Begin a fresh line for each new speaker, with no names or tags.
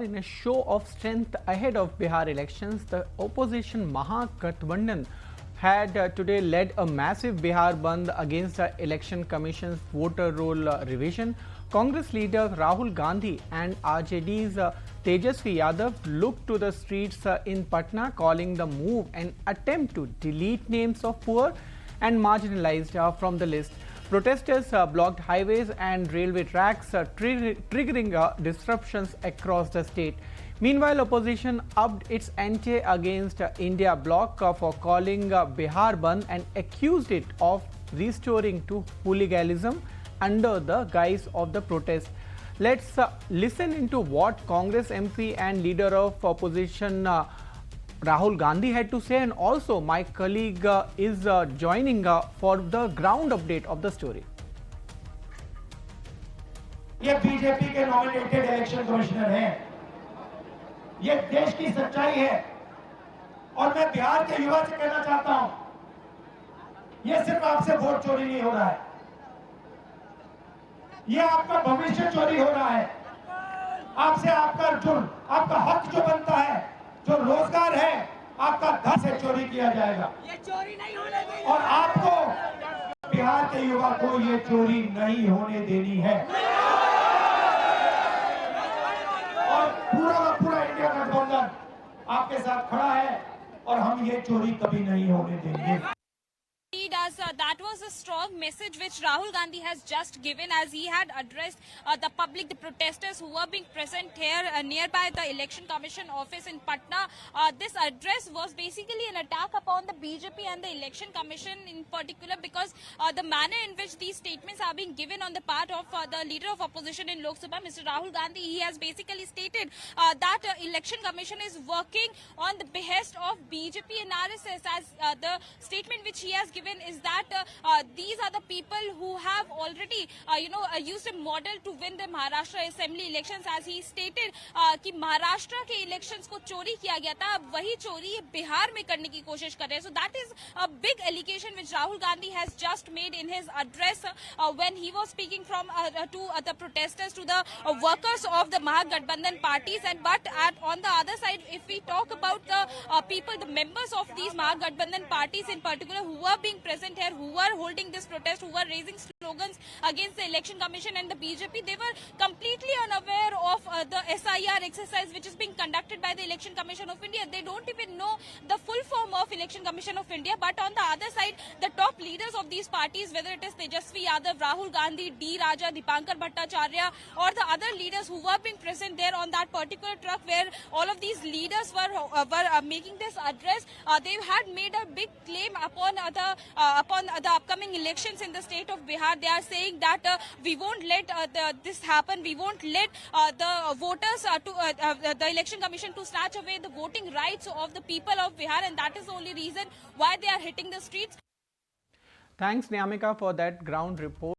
In a show of strength ahead of Bihar elections, the opposition Mahagathbandhan had today led a massive Bihar Bandh against the Election Commission's voter roll revision. Congress leader Rahul Gandhi and RJD's Tejasvi Yadav looked to the streets in Patna, calling the move an attempt to delete names of poor and marginalized from the list. Protesters blocked highways and railway tracks, triggering disruptions across the state. Meanwhile, opposition upped its ante against India Bloc for calling Bihar Bandh and accused it of restoring to hooliganism under the guise of the protest. Let's listen into what Congress MP and leader of opposition Rahul Gandhi had to say, and also my colleague is joining for the ground update of the story.
ये BJP के nominated election commissioner हैं, ये देश की सच्चाई है और मैं बिहार के युवा से कहना चाहता हूं, ये सिर्फ आपसे वोट चोरी नहीं हो रहा है, ये आपका भविष्य चोरी हो रहा है। आपसे आपका आपका हक जो बनता है, जो रोजगार है, आपका धन से चोरी किया जाएगा। ये चोरी नहीं होने देनी और आपको बिहार के युवा को ये चोरी नहीं होने देनी है। और पूरा का पूरा इंडिया गठबंधन आपके साथ खड़ा है और हम ये चोरी कभी नहीं होने देंगे।
That was a strong message which Rahul Gandhi has just given as he had addressed the public, the protesters who were being present here nearby the Election Commission office in Patna. This address was basically an attack upon the BJP and the Election Commission in particular, because the manner in which these statements are being given on the part of the leader of opposition in Lok Sabha, Mr. Rahul Gandhi, he has basically stated that Election Commission is working on the behest of BJP and RSS, as the statement which he has given is that these are the people who have already used a model to win the Maharashtra assembly elections. As he stated कि महाराष्ट्र के elections को चोरी किया गया था, अब वही चोरी बिहार में करने की कोशिश कर रहे हैं. So that is a big allegation which Rahul Gandhi has just made in his address when he was speaking to the protesters, to the workers of the Mahagathbandhan parties. And but on the other side, if we talk about the people, the members of these Mahagathbandhan parties in particular who were being present here, who were holding this protest, who were raising slogans against the Election Commission and the BJP, they were completely unaware of the SIR exercise which is being conducted by the Election Commission of India. They don't even know the full form of Election Commission of India. But on the other side, the top leaders of these parties, whether it is Tejasvi Yadav, Rahul Gandhi, D. Raja, Dipankar Bhattacharya, or the other leaders who were being present there on that particular truck where all of these leaders were making this address, they had made a big claim upon the upcoming elections in the state of Bihar. They are saying that we won't let this happen. We won't let the voters the Election Commission to snatch away the voting rights of the people of Bihar, and that is the only reason why they are hitting the streets.
Thanks, Nyamika, for that ground report.